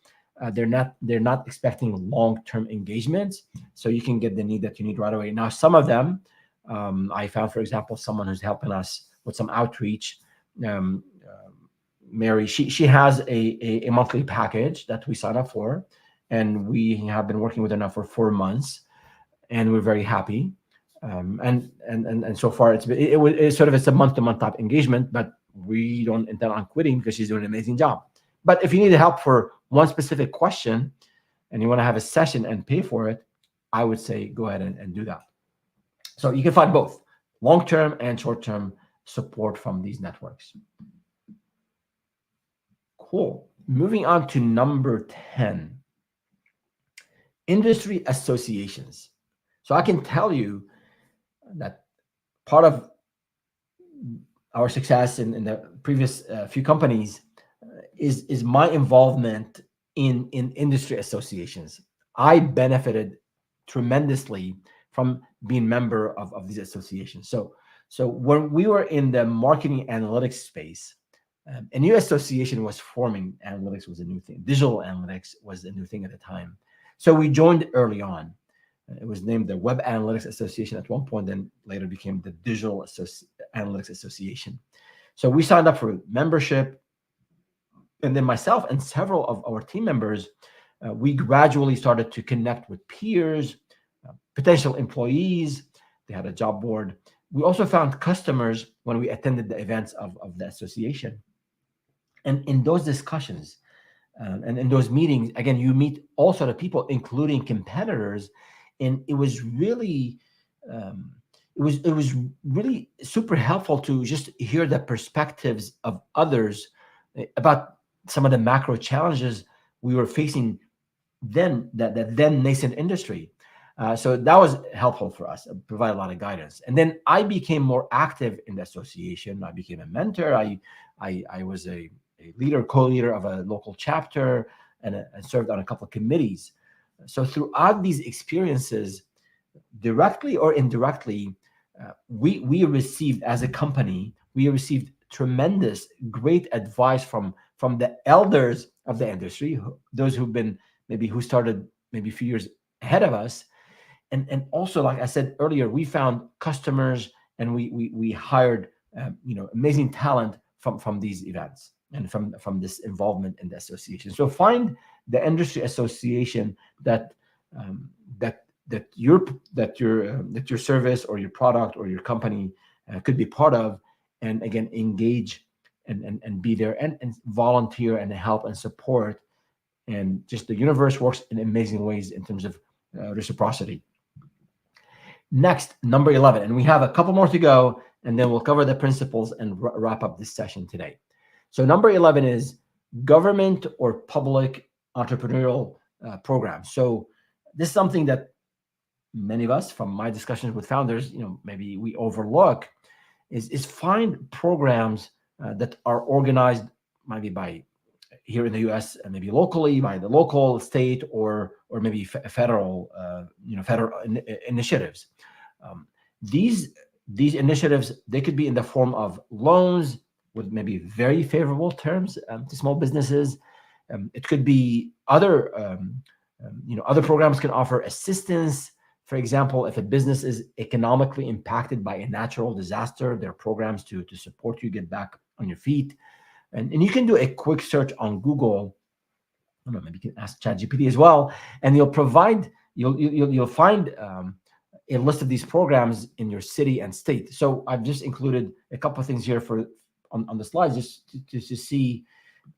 S1: they're not expecting long-term engagements. So you can get the need that you need right away. Now, some of them, I found, for example, someone who's helping us with some outreach. Mary, she has a monthly package that we sign up for, and we have been working with her now for 4 months, and we're very happy. And so far it's a month-to-month type engagement, but we don't intend on quitting because she's doing an amazing job. But if you need help for one specific question and you want to have a session and pay for it, I would say go ahead and do that. So you can find both long-term and short-term support from these networks. Cool. Moving on to number 10, industry associations. So I can tell you that part of our success in the previous few companies is my involvement in industry associations. I benefited tremendously from being member of these associations. So when we were in the marketing analytics space, a new association was forming. Analytics was a new thing. Digital analytics was a new thing at the time. So we joined early on. It was named the Web Analytics Association at one point, then later became the Digital Analytics Association. So we signed up for membership, and then myself and several of our team members, we gradually started to connect with peers, potential employees. They had a job board. We also found customers when we attended the events of the association. And in those discussions and in those meetings, again, you meet all sort of people, including competitors. And it was really, it was really super helpful to just hear the perspectives of others about some of the macro challenges we were facing then, that then nascent industry. So that was helpful for us, provide a lot of guidance. And then I became more active in the association. I became a mentor. I was a leader, co-leader of a local chapter, and served on a couple of committees. So throughout these experiences, directly or indirectly, we received, as a company, we received tremendous, great advice from the elders of the industry, those who've been maybe who started maybe a few years ahead of us. And also, like I said earlier, we found customers and we hired amazing talent from these events and from this involvement in the association. So find the industry association that that that your service or your product or your company could be part of, and again engage and be there and volunteer and help and support. And just the universe works in amazing ways in terms of reciprocity. Next, number 11, and we have a couple more to go, and then we'll cover the principles and wrap up this session today. So number 11 is government or public entrepreneurial programs. So this is something that many of us, from my discussions with founders, maybe we overlook, is find programs that are organized maybe by here in the U.S. and maybe locally by the local, state, or maybe federal, federal initiatives. These initiatives, they could be in the form of loans with maybe very favorable terms to small businesses. It could be other programs can offer assistance. For example, if a business is economically impacted by a natural disaster, there are programs to support you get back on your feet. And you can do a quick search on Google. I don't know, maybe you can ask ChatGPT as well, and you'll find a list of these programs in your city and state. So I've just included a couple of things here on the slides just to see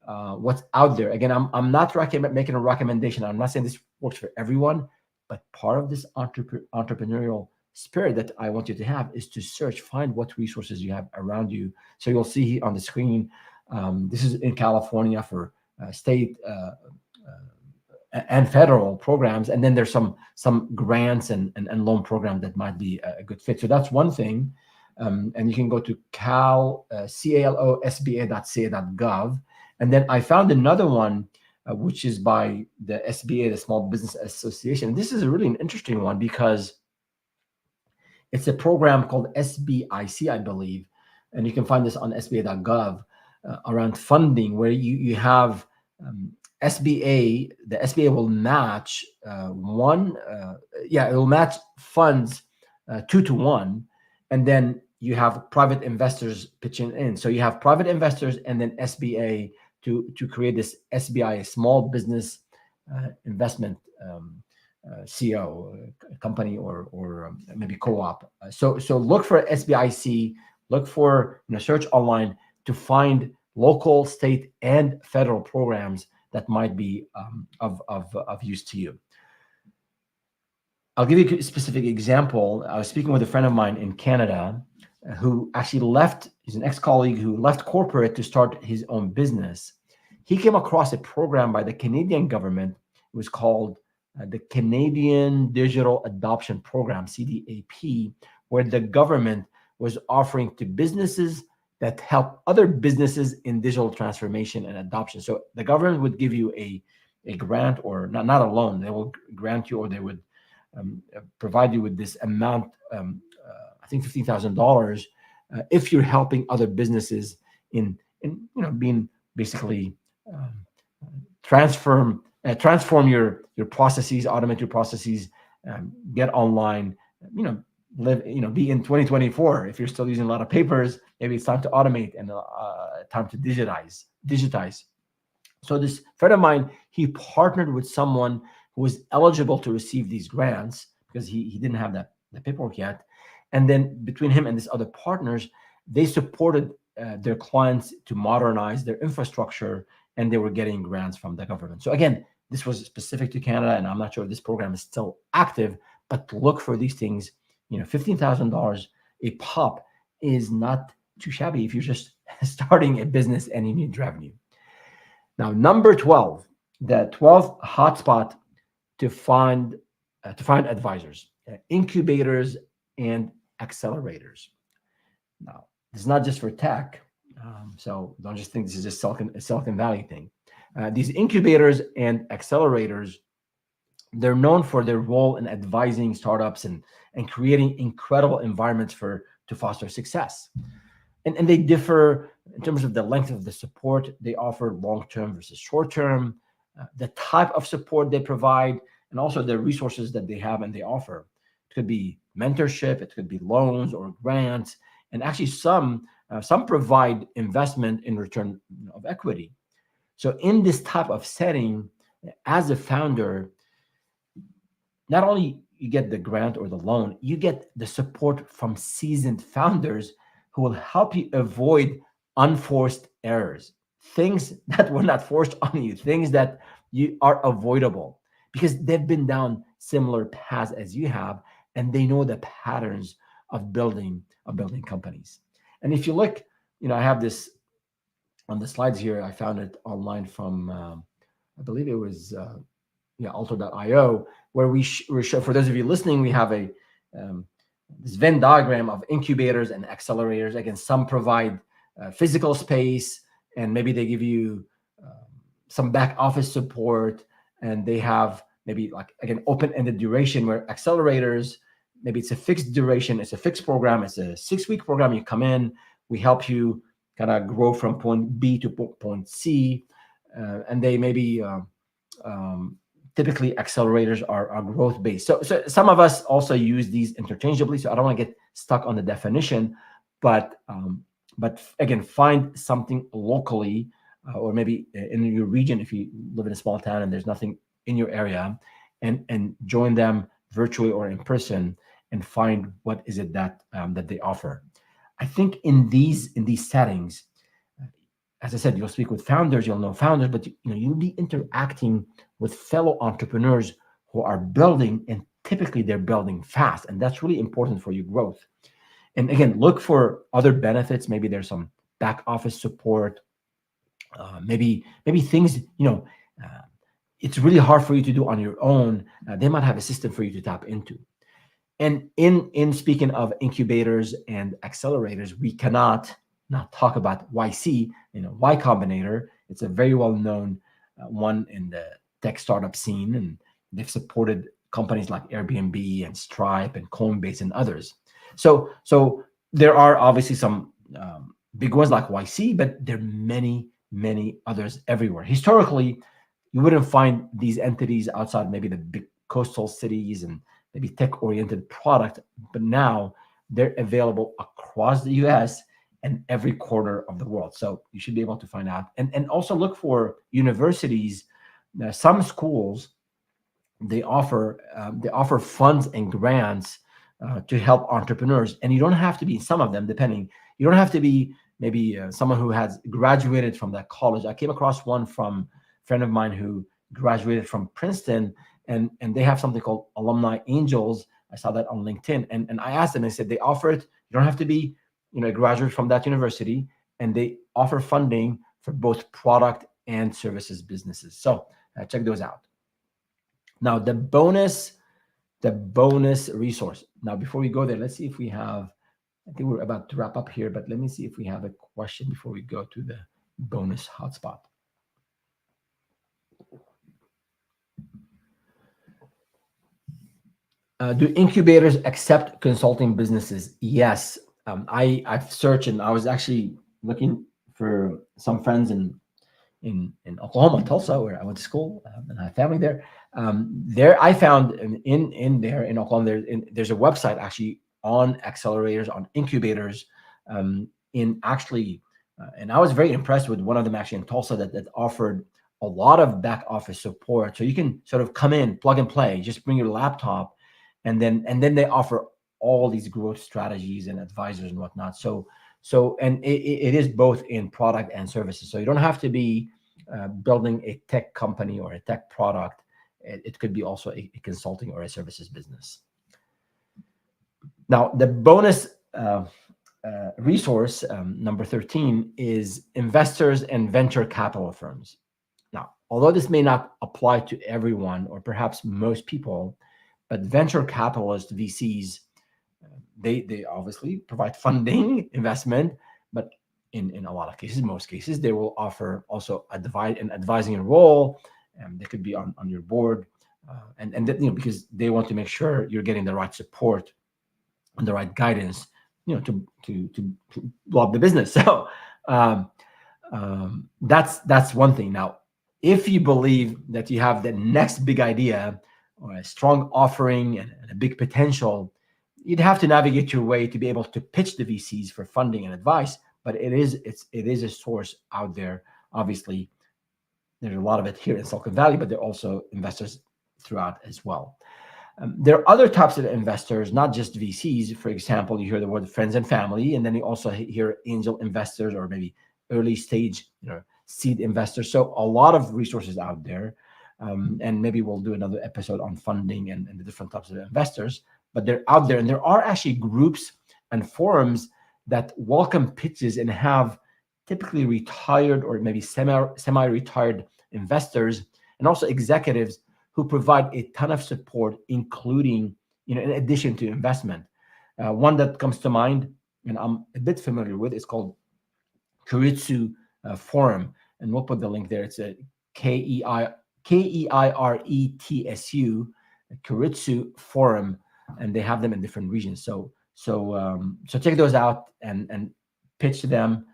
S1: what's out there. Again, I'm not making a recommendation. I'm not saying this works for everyone, but part of this entrepreneurial spirit that I want you to have is to search, find what resources you have around you. So you'll see on the screen, this is in California for state and federal programs, and then there's some grants and loan programs that might be a good fit. So that's one thing, and you can go to calosba.ca.gov, and then I found another one which is by the SBA, the Small Business Association. This is really an interesting one because it's a program called SBIC, I believe, and you can find this on sba.gov around funding, where you have SBA. The SBA will match it will match funds 2-to-1, and then you have private investors pitching in. So you have private investors and then SBA to create this SBI, Small Business Investment CO company or maybe co-op. So look for SBIC, look for search online to find local, state, and federal programs that might be of use to you. I'll give you a specific example. I was speaking with a friend of mine in Canada who actually he's an ex-colleague who left corporate to start his own business. He came across a program by the Canadian government. It was called the Canadian Digital Adoption Program, CDAP, where the government was offering to businesses that help other businesses in digital transformation and adoption. So the government would give you a grant, or not a loan. They will grant you, or they would provide you with this amount, I think $15,000, if you're helping other businesses in being basically transform your processes, automate your processes, get online, live, be in 2024. If you're still using a lot of papers, maybe it's time to automate and time to digitize. So this friend of mine, he partnered with someone who was eligible to receive these grants because he didn't have the paperwork yet. And then between him and these other partners, they supported their clients to modernize their infrastructure, and they were getting grants from the government. So again, this was specific to Canada, and I'm not sure if this program is still active, but look for these things. $15,000 a pop is not too shabby if you're just starting a business and you need revenue. Now, number 12, the 12th hotspot to find advisors, incubators, and accelerators. Now, this is not just for tech, so don't just think this is just a Silicon Valley thing. These incubators and accelerators, they're known for their role in advising startups and creating incredible environments to foster success. And they differ in terms of the length of the support. They offer long-term versus short-term. the type of support they provide, and also the resources that they have and they offer. It could be mentorship, it could be loans or grants, and actually some provide investment in return of equity. So in this type of setting, as a founder, not only you get the grant or the loan, you get the support from seasoned founders who will help you avoid unforced errors, things that were not forced on you, things that you are avoidable because they've been down similar paths as you have, and they know the patterns of building companies. And if you look, I have this on the slides here. I found it online from I believe it was alter.io, where we show, for those of you listening, we have a um, this Venn diagram of incubators and accelerators. Again, some provide physical space, and maybe they give you some back office support, and they have maybe, like, again, open-ended duration, where accelerators, maybe it's a fixed duration, it's a fixed program, it's a 6-week program. You come in, we help you kind of grow from point B to point C, and they maybe typically accelerators are growth based. So some of us also use these interchangeably. So I don't want to get stuck on the definition, but again, find something locally, or maybe in your region if you live in a small town and there's nothing in your area, and join them virtually or in person, and find what is it that they offer. I think in these settings, as I said, you'll speak with founders, you'll know founders, but you'll be interacting with fellow entrepreneurs who are building, and typically they're building fast, and that's really important for your growth. And again, look for other benefits. Maybe there's some back office support. Maybe things uh, it's really hard for you to do on your own. They might have a system for you to tap into. And in speaking of incubators and accelerators, we cannot not talk about YC, Y Combinator. It's a very well known one in the tech startup scene, and they've supported companies like Airbnb and Stripe and Coinbase and others. So there are obviously some big ones like YC, but there are many others everywhere. Historically, you wouldn't find these entities outside maybe the big coastal cities and maybe tech-oriented product, but now they're available across the US and every corner of the world. So you should be able to find out. And also look for universities. Some schools, they offer funds and grants to help entrepreneurs. And you don't have to be, some of them, depending, you don't have to be maybe someone who has graduated from that college. I came across one from a friend of mine who graduated from Princeton, and they have something called Alumni Angels. I saw that on LinkedIn, and I asked them. I said they offer it. You don't have to be a graduate from that university, and they offer funding for both product and services businesses. So check those out. Now the bonus resource. Now before we go there, let's see if we have. I think we're about to wrap up here, but let me see if we have a question before we go to the bonus hotspot. Do incubators accept consulting businesses? Yes. I've searched, and I was actually looking for some friends in Oklahoma, Tulsa, where I went to school, and I have family there. There, I found in Oklahoma, there's a website actually on accelerators, on incubators, in actually, and I was very impressed with one of them actually in Tulsa that offered a lot of back office support. So you can sort of come in, plug and play, just bring your laptop, and then they offer all these growth strategies and advisors and whatnot. And it is both in product and services. So you don't have to be building a tech company or a tech product. It could be also a consulting or a services business. Now, the bonus resource, number 13, is investors and venture capital firms. Now, although this may not apply to everyone or perhaps most people, but venture capitalists, VCs, they obviously provide funding, investment, but in a lot of cases, most cases, they will offer also an advising role, and they could be on your board, and because they want to make sure you're getting the right support and the right guidance, to blow up the business. So that's one thing. Now, If you believe that you have the next big idea or a strong offering and a big potential, you'd have to navigate your way to be able to pitch the VCs for funding and advice. But it is a source out there. Obviously, there's a lot of it here in Silicon Valley, but there are also investors throughout as well. There are other types of investors, not just VCs. For example, you hear the word friends and family, and then you also hear angel investors or maybe early stage, seed investors. So a lot of resources out there, and maybe we'll do another episode on funding and the different types of investors. But they're out there, and there are actually groups and forums that welcome pitches and have typically retired or maybe semi-retired investors and also executives who provide a ton of support, including, in addition to investment. One that comes to mind, and I'm a bit familiar with, is called Keiretsu Forum, and we'll put the link there. It's a Keiretsu Keiretsu Forum, and they have them in different regions. So check those out and pitch to them.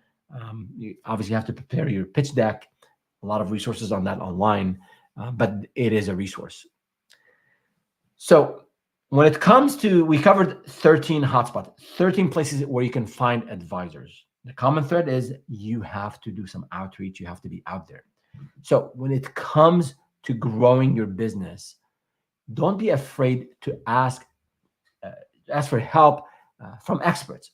S1: You obviously have to prepare your pitch deck. A lot of resources on that online. But it is a resource. So when it comes to, we covered 13 hotspots, 13 places where you can find advisors. The common thread is you have to do some outreach. You have to be out there. So when it comes to growing your business, don't be afraid to ask for help from experts.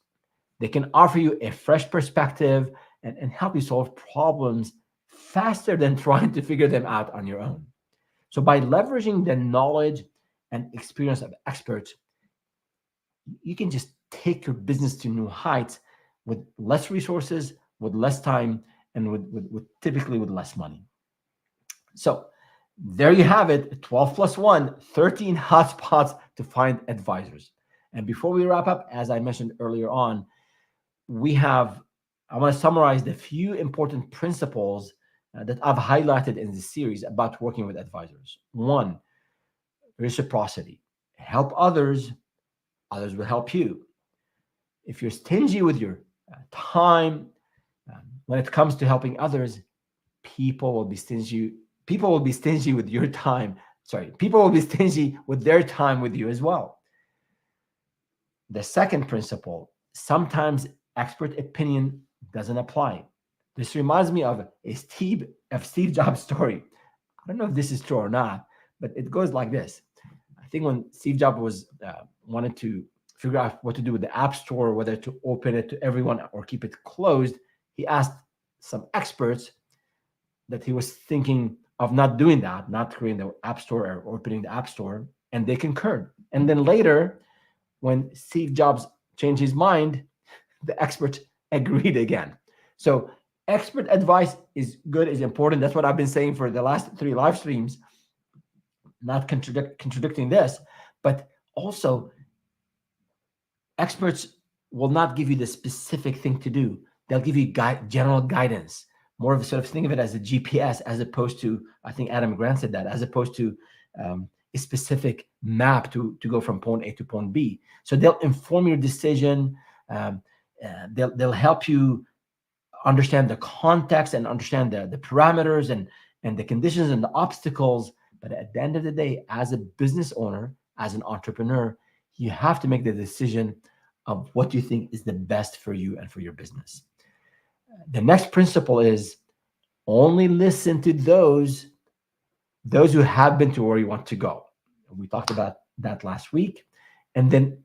S1: They can offer you a fresh perspective and help you solve problems faster than trying to figure them out on your own. So by leveraging the knowledge and experience of experts, you can just take your business to new heights with less resources, with less time, and with typically with less money. So there you have it, 12 plus 1, 13 hotspots to find advisors. And before we wrap up, as I mentioned earlier on, I want to summarize the few important principles that I've highlighted in this series about working with advisors. One, reciprocity. Help others, others will help you. If you're stingy with your time, when it comes to helping others, people will be stingy. People will be stingy with your time. People will be stingy with their time with you as well. The second principle, sometimes expert opinion doesn't apply. This reminds me of Steve Jobs story. I don't know if this is true or not, but it goes like this. I think when Steve Jobs wanted to figure out what to do with the App Store, whether to open it to everyone or keep it closed, he asked some experts that he was thinking of not doing that, not creating the App Store or opening the App Store, and they concurred. And then later, when Steve Jobs changed his mind, the experts agreed again. So expert advice is good, is important. That's what I've been saying for the last 3 live streams, not contradicting this, but also experts will not give you the specific thing to do. They'll give you general guidance, more of a sort of think of it as a GPS, as opposed to, I think Adam Grant said that, as opposed to a specific map to go from point A to point B. So they'll inform your decision. They'll help you understand the context and understand the parameters and the conditions and the obstacles. But at the end of the day, as a business owner, as an entrepreneur, you have to make the decision of what you think is the best for you and for your business. The next principle is only listen to those who have been to where you want to go. We talked about that last week. And then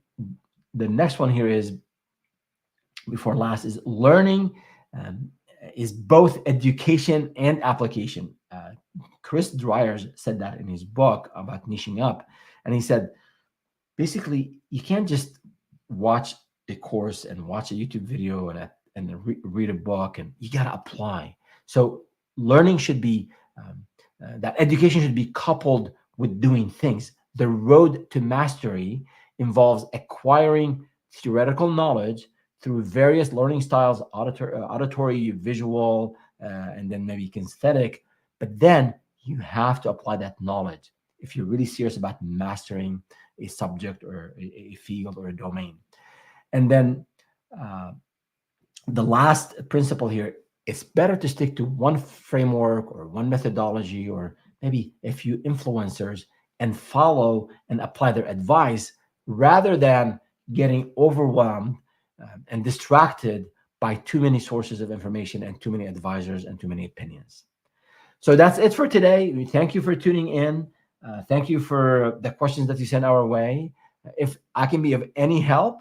S1: the next one here is, before last, is learning is both education and application. Chris Dryers said that in his book about niching up. And he said, basically, you can't just watch a course and watch a YouTube video and read a book, and you got to apply. So learning should be, that education should be coupled with doing things. The road to mastery involves acquiring theoretical knowledge through various learning styles, auditory, visual, and then maybe kinesthetic. But then you have to apply that knowledge if you're really serious about mastering a subject or a field or a domain. And then the last principle here It's better to stick to one framework or one methodology or maybe a few influencers and follow and apply their advice rather than getting overwhelmed and distracted by too many sources of information and too many advisors and too many opinions. So that's it for today. We thank you for tuning in. Thank you for the questions that you sent our way. If I can be of any help,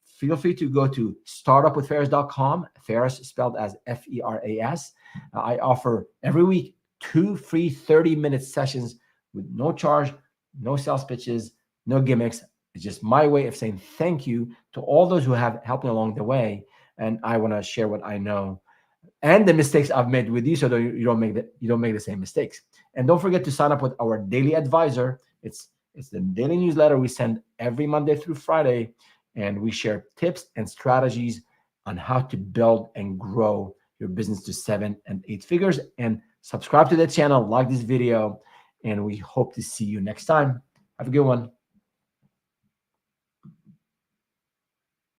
S1: feel free to go to startupwithferris.com. Ferris spelled as Feras. I offer every week 2 free 30-minute sessions with no charge, no sales pitches, no gimmicks. It's just my way of saying thank you to all those who have helped me along the way. And I want to share what I know and the mistakes I've made with you, so that you don't make the same mistakes. And don't forget to sign up with our daily advisor. It's the daily newsletter we send every Monday through Friday, and we share tips and strategies on how to build and grow your business to 7 and 8 figures. And subscribe to the channel, like this video, and we hope to see you next time. Have a good one.